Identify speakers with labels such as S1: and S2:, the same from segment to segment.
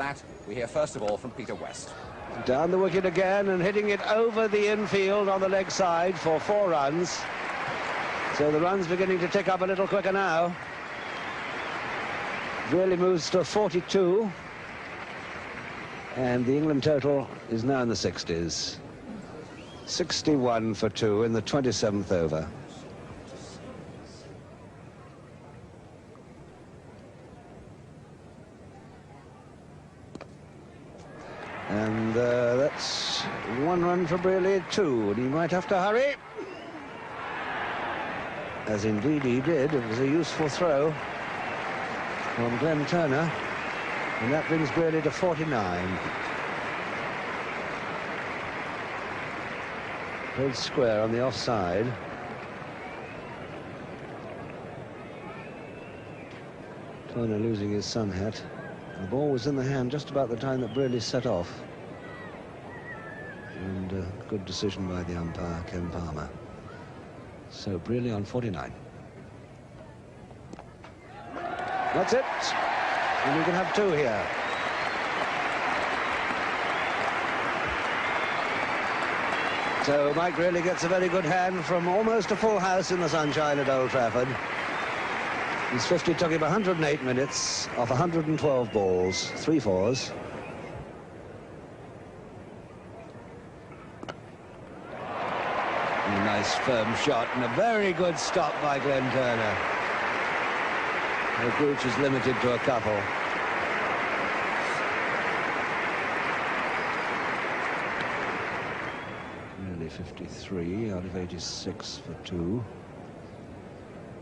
S1: that, we hear first of all from Peter West.
S2: Down the wicket again and hitting it over the infield on the leg side for 4 runs. So the runs beginning to tick up a little quicker now. Really moves to 42. And the England total is now in the 60s. 61 for 2 in the 27th over. And that's 1 run for Brearley, 2, and he might have to hurry. As indeed he did. It was a useful throw from Glenn Turner, and that brings Brearley to 49. Played square on the offside. Turner losing his sun hat. The ball was in the hand just about the time that Brearley set off. And good decision by the umpire, Ken Palmer. So Brearley on 49. That's it. And we can have 2 here. So Mike Brearley gets a very good hand from almost a full house in the sunshine at Old Trafford. His 50 took him 108 minutes off 112 balls, 3 fours. A nice firm shot and a very good stop by Glenn Turner. The Gooch is limited to a couple. Nearly 53 out of 86 for 2.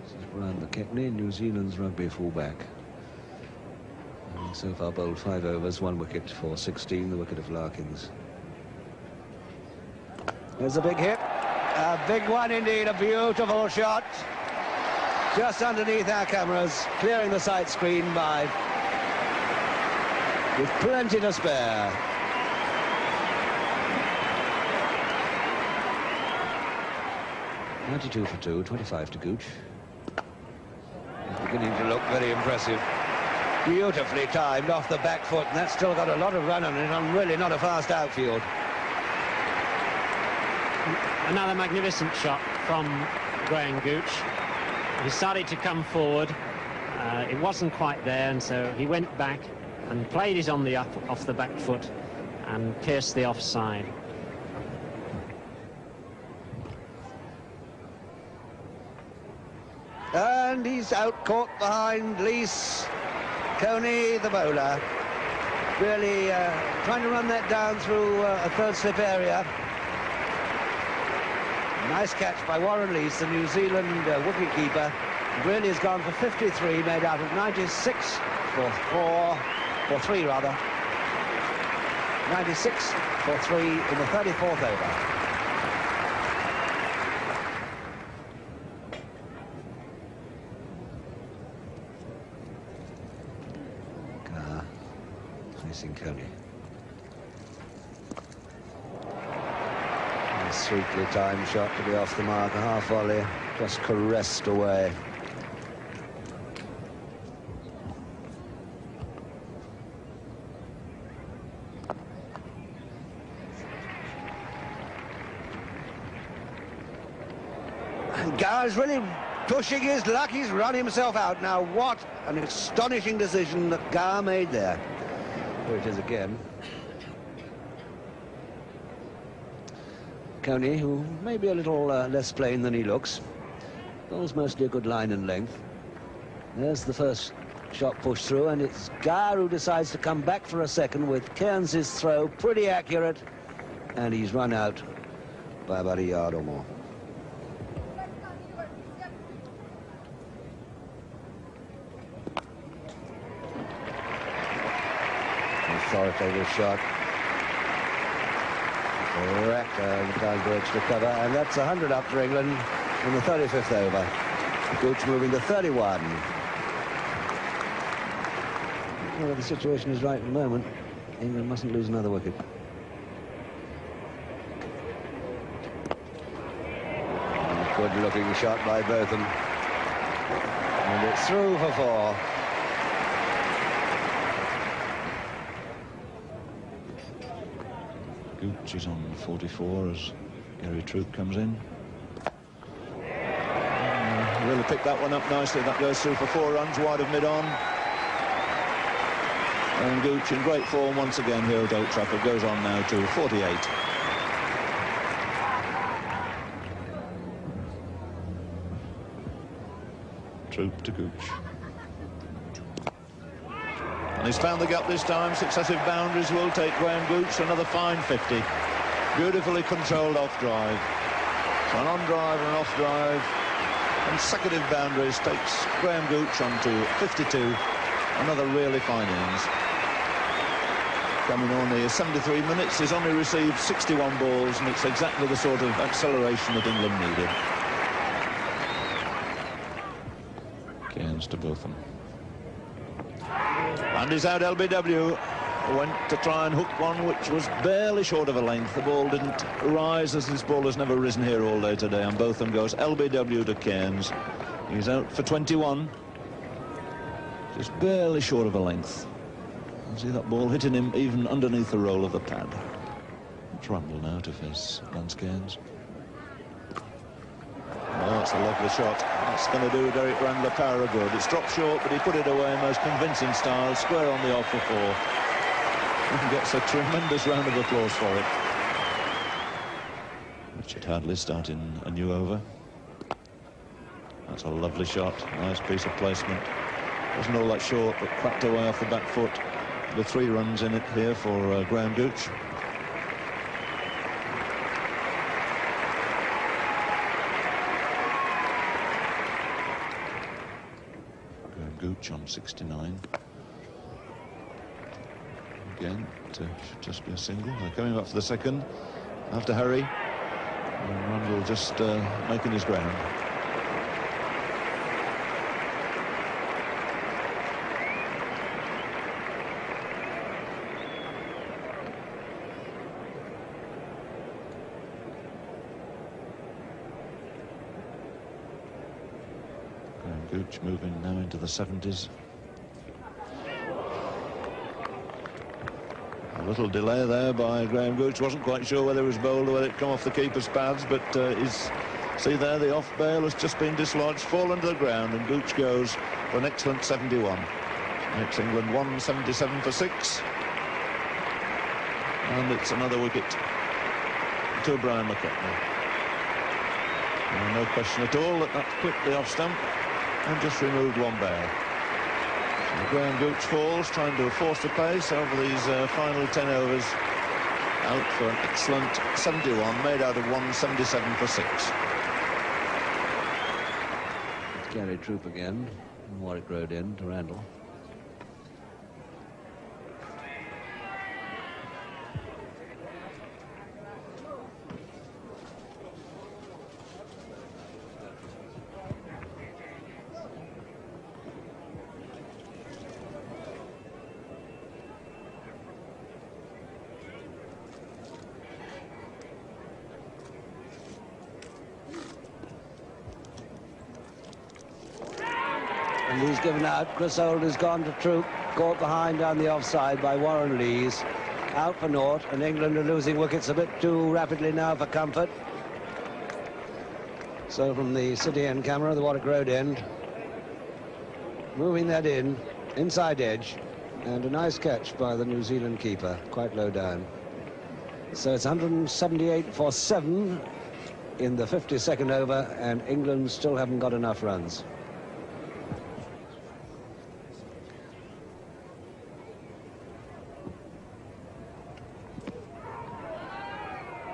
S2: This is Brian McKechnie, New Zealand's rugby fullback. And so far bowled 5 overs, 1 wicket for 16, the wicket of Larkins. There's a big hit. A big one indeed, a beautiful shot. Just underneath our cameras, clearing the sight screen by, with plenty to spare. .92 for 2, 25 to Gooch. It's beginning to look very impressive. Beautifully timed off the back foot, and that's still got a lot of run on it, on really not a fast outfield.
S3: Another magnificent shot from Graham Gooch. He started to come forward. It wasn't quite there, and so he went back and played it on the off the back foot and pierced the offside.
S2: And he's out caught behind Lees. Coney, the bowler, really trying to run that down through a third slip area. Nice catch by Warren Lees, the New Zealand wicketkeeper. Really has gone for 53, made out of 96 for 3 rather. 96 for 3 in the 34th over. Facing Coney. A sweetly timed shot to be off the mark, a half volley, just caressed away. And Gar's really pushing his luck. He's run himself out. Now what an astonishing decision that Gar made there. Here it is again. Coney, who may be a little less plain than he looks. Bowls mostly a good line and length. There's the first shot pushed through, and it's Gar who decides to come back for a second with Cairns' throw pretty accurate, and he's run out by about a yard or more. Authoritative shot. Correct, time for extra cover, and that's 100 up for England in the 35th over. Gooch moving to 31. Well, the situation is right at the moment. England mustn't lose another wicket. Good looking shot by Botham. And it's through for 4.
S4: Gooch is on 44 as Gary Troop comes in. Really picked that one up nicely. That goes through for 4 runs wide of mid-on. And Gooch in great form once again here at Old Trafford. Goes on now to 48. Troop to Gooch. And he's found the gap this time. Successive boundaries will take Graham Gooch to another fine 50. Beautifully controlled off-drive. So an on-drive and an off-drive. Consecutive boundaries takes Graham Gooch on to 52. Another really fine innings. Coming on here 73 minutes. He's only received 61 balls, and it's exactly the sort of acceleration that England needed. Cairns to Botham. And he's out LBW. Went to try and hook one which was barely short of a length. The ball didn't rise, as this ball has never risen here all day today, and Botham goes LBW to Cairns. He's out for 21. Just barely short of a length. You see that ball hitting him even underneath the roll of the pad. It's Rundle now to face Lance Cairns. Oh, that's a lovely shot. That's going to do Derek Randler power of good. It's dropped short, but he put it away in most convincing style. Square on the off for 4. And gets a tremendous round of applause for it. Richard Hadley starting a new over. That's a lovely shot. Nice piece of placement. Wasn't all that short, but cracked away off the back foot. The 3 runs in it here for Graham Gooch. Graham Gooch on 69. Again, it should just be a single. They're coming back for the second. Have to hurry. And Rundle just making his ground. Graham Gooch moving now into the 70s. A little delay there by Graham Gooch. Wasn't quite sure whether it was bowled or whether it come off the keeper's pads, but see there, the off bail has just been dislodged, fallen to the ground, and Gooch goes for an excellent 71. Makes England 177 for 6. And it's another wicket to Brian McCutney. No question at all that that's clipped the off stump and just removed 1 bail. Graham Gooch falls, trying to force the pace over these final 10 overs. Out for an excellent 71, made out of 177 for 6.
S2: It's Gary Troop again. Warwick Road in to Randall. And he's given out. Chris Holt has gone to Troop, caught behind down the offside by Warren Lees. Out for naught, and England are losing wickets a bit too rapidly now for comfort. So from the City End camera, the Warwick Road end, moving that in, inside edge, and a nice catch by the New Zealand keeper, quite low down. So it's 178 for 7 in the 52nd over, and England still haven't got enough runs.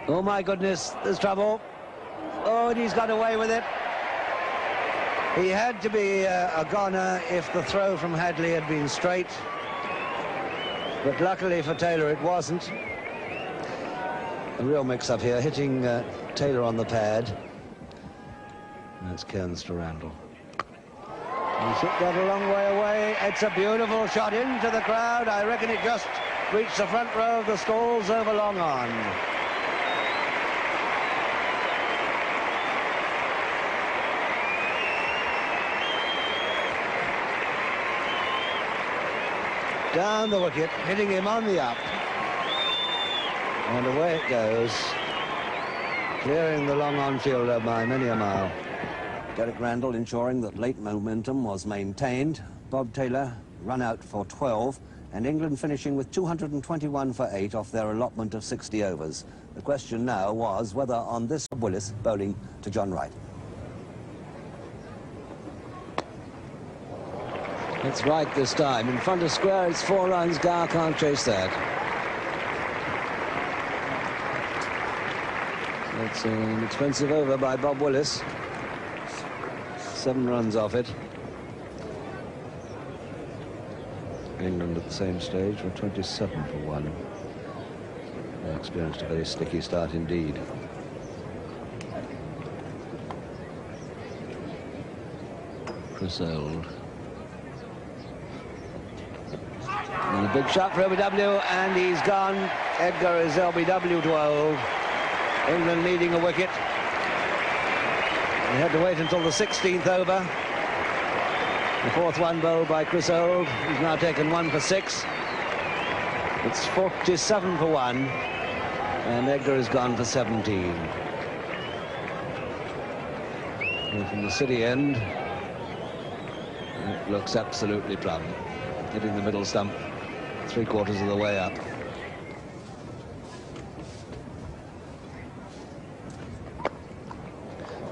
S2: Oh my goodness, there's trouble. Oh, and he's got away with it. He had to be a goner if the throw from Hadley had been straight. But luckily for Taylor, it wasn't. A real mix-up here, hitting Taylor on the pad. And that's Cairns to Randall. He hit that a long way away. It's a beautiful shot into the crowd. I reckon it just reached the front row of the stalls over long on. Down the wicket, hitting him on the up. And away it goes, clearing the long on-fielder by many a mile.
S1: Derek Randall ensuring that late momentum was maintained. Bob Taylor run out for 12, and England finishing with 221 for 8 off their allotment of 60 overs. The question now was whether on this Willis bowling to John Wright.
S2: It's right this time. In front of square, it's 4 runs. Gar can't chase that. It's an expensive over by Bob Willis. 7 runs off it. England at the same stage were 27 for 1. They experienced a very sticky start indeed. Chris Old. And a big shot for LBW, and he's gone. Edgar is LBW 12. England needing a wicket. They had to wait until the 16th over. The 4th one bowled by Chris Old. He's now taken 1 for 6. It's 47 for 1, and Edgar has gone for 17. And from the City end, it looks absolutely plumb. Hitting the middle stump 3/4 of the way up.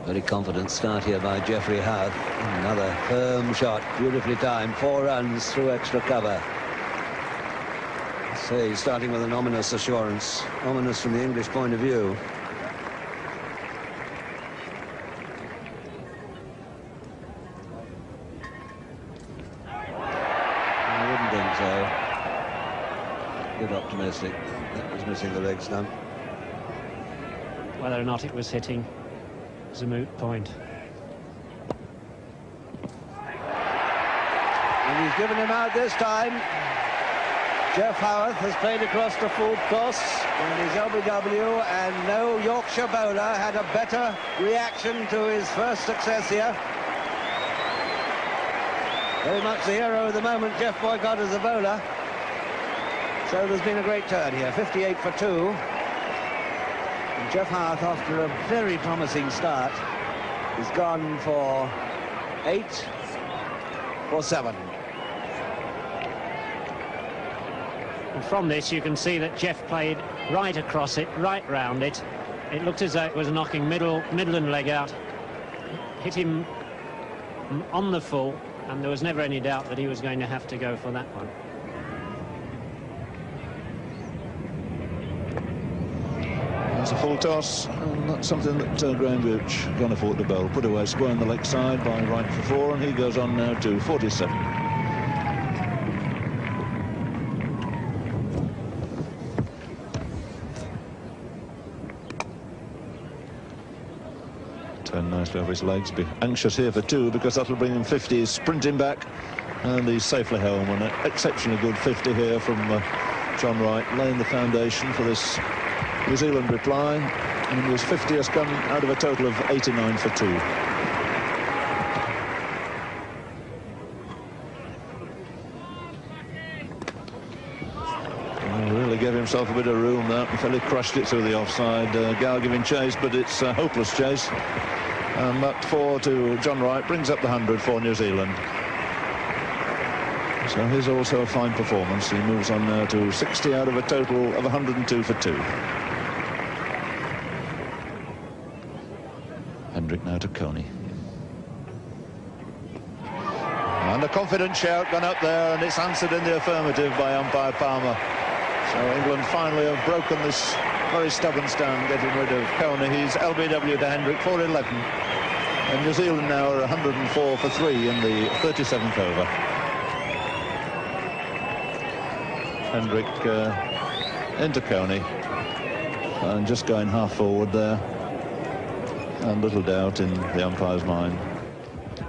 S2: Very confident start here by Geoffrey Howarth. Another firm shot, beautifully timed. 4 runs through extra cover. So he's starting with an ominous assurance. Ominous from the English point of view. I wouldn't think so. A bit optimistic. That was missing the leg stump.
S3: Whether or not it was hitting is a moot point.
S2: And he's given him out this time. Jeff Howarth has played across the full course and his LBW, and no Yorkshire bowler had a better reaction to his first success here. Very much the hero of the moment, Jeff Boycott, as a bowler. So there's been a great turn here, 58 for 2. And Jeff Howarth, after a very promising start, has gone for 8 for 7.
S3: And from this you can see that Jeff played right across it, right round it. It looked as though it was knocking Midland leg out. Hit him on the full, and there was never any doubt that he was going to have to go for that one.
S4: It's a full toss, and that's something that Graham Gooch can't afford to bowl. Put away square on the leg side by Wright for 4, and he goes on now to 47. Turn nicely off his legs. Be anxious here for 2 because that'll bring him 50. He's sprinting back, and he's safely home. And an exceptionally good 50 here from John Wright, laying the foundation for this New Zealand reply, and his 50 has come out of a total of 89 for 2. Well, really gave himself a bit of room there. Fairly crushed it through the offside. Gow giving chase, but it's a hopeless chase. And that 4 to John Wright brings up the 100 for New Zealand. So here's also a fine performance. He moves on now to 60 out of a total of 102 for 2. Hendrick now to Coney. And a confident shout gone up there, and it's answered in the affirmative by umpire Palmer. So England finally have broken this very stubborn stand, getting rid of Coney. He's LBW to Hendrick for 11. And New Zealand now are 104 for 3 in the 37th over. Hendrick into Coney, and just going half forward there. And little doubt in the umpire's mind.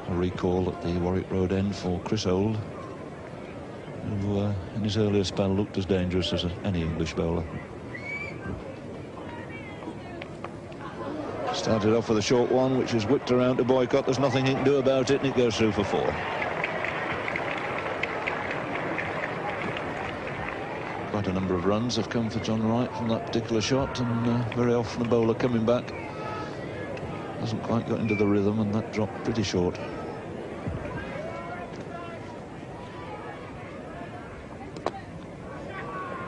S4: A recall at the Warwick Road end for Chris Old, who in his earlier spell looked as dangerous as any English bowler. Started off with a short one, which is whipped around to Boycott. There's nothing he can do about it, and it goes through for 4. quite a number of runs have come for John Wright from that particular shot, and very often the bowler coming back hasn't quite got into the rhythm, and that dropped pretty short.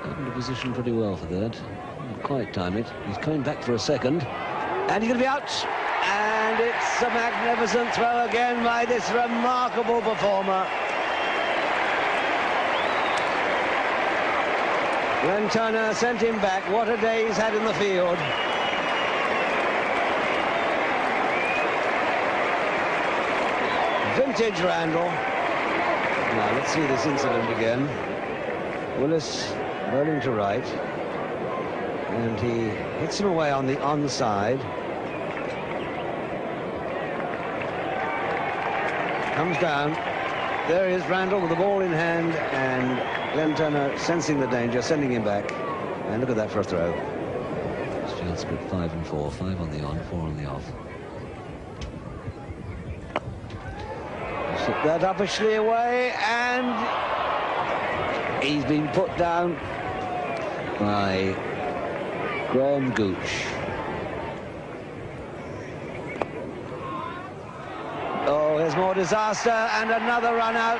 S2: Opened the position pretty well for that. Didn't quite time it. He's coming back for a second, and he's going to be out. And it's a magnificent throw again by this remarkable performer. Glenn Turner sent him back. What a day he's had in the field. Vintage Randall. Now let's see this incident again. Willis bowling to right, and he hits him away on the onside. Comes down. There is Randall with the ball in hand, and Glenn Turner, sensing the danger, sending him back. And look at that for a throw. Still split 5 and 4, 5 on the on, 4 on the off. Slip that uppishly away, and he's been put down by Graham Gooch. Oh, here's more disaster, and another run out.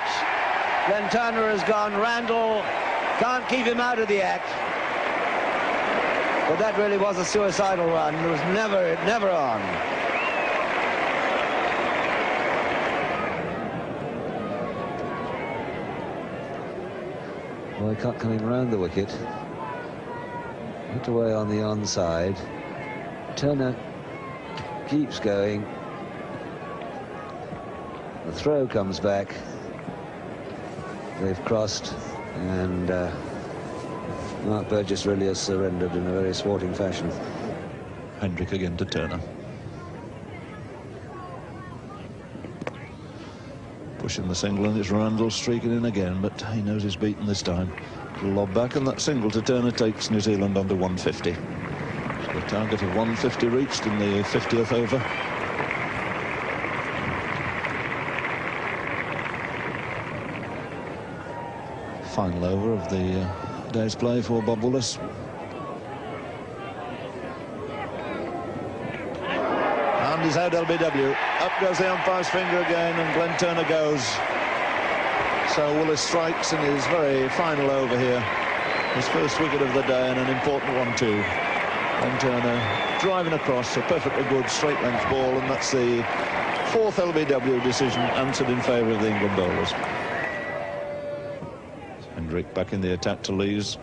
S2: Glenn Turner has gone. Randall can't keep him out of the act. But that really was a suicidal run. It was never on. Boycott coming round the wicket. Hit away on the onside. Turner keeps going. The throw comes back. They've crossed, and Mark Burgess really has surrendered in a very sporting fashion.
S4: Hendrick again to Turner. Pushing the single, and it's Randall streaking in again, but he knows he's beaten this time. Lob back, and that single to Turner takes New Zealand on to 150. So the target of 150 reached in the 50th over. Final over of the day's play for Bob Willis. And he's out LBW. Up goes the umpire's finger again, and Glenn Turner goes. So Willis strikes in his very final over here. His first wicket of the day, and an important one too. Glenn Turner driving across, a perfectly good straight length ball, and that's the 4th LBW decision answered in favour of the England bowlers. Hendrick back in the attack to Lees.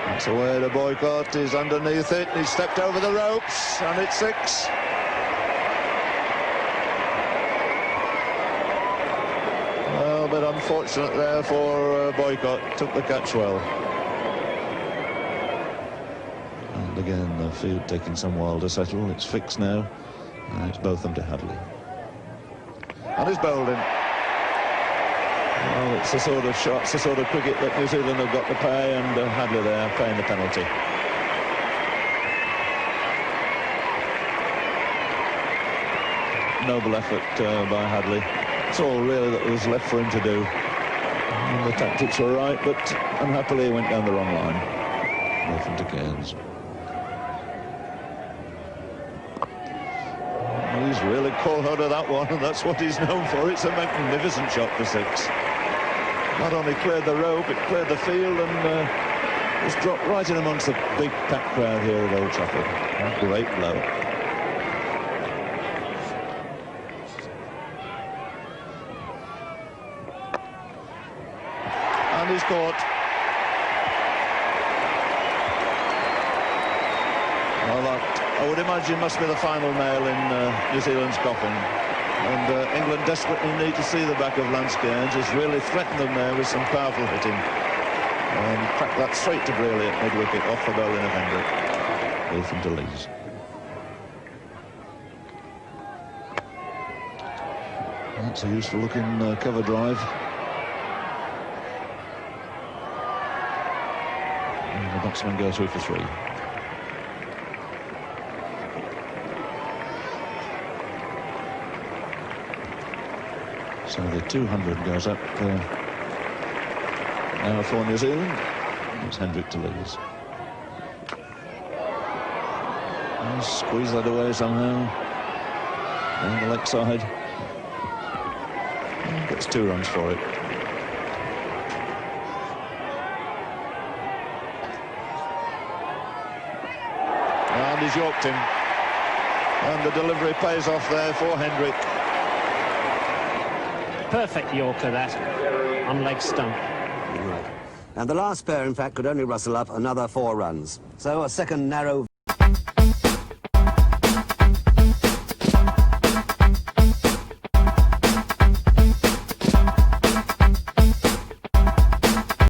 S4: That's away to Boycott. He's underneath it. He's stepped over the ropes, and it's 6. Well, but unfortunate there for Boycott. Took the catch well. And again, the field taking some while to settle. It's fixed now. It's Botham to Hadley. And he's bowled in. Well, it's the sort of shots, the sort of cricket that New Zealand have got to pay, and Hadley there paying the penalty. Noble effort by Hadley. It's all really that was left for him to do. And the tactics were right, but unhappily he went down the wrong line. Nothing to Cairns. He's really caught out of that one, and that's what he's known for. It's a magnificent shot for 6. Not only cleared the rope, it cleared the field, and was dropped right in amongst the big packed crowd here at Old Trafford. A great blow. And he's caught. Well, that, I would imagine, must be the final nail in New Zealand's coffin. And England desperately need to see the back of Lance Cairns. He's really threatened them there with some powerful hitting. And cracked that straight to Brearley at mid-wicket off the bowling of Hendrick. Botham to Lees. That's a useful looking cover drive. And the batsman goes through for 3. So the 200 goes up Now for New Zealand, it's Hendrick to lead us. Squeeze that away somehow. Down the leg side. Gets 2 runs for it. And he's yorked him. And the delivery pays off there for Hendrick.
S3: Perfect Yorker, that, on leg stump.
S1: Right. And the last pair, in fact, could only rustle up another 4 runs. So a second narrow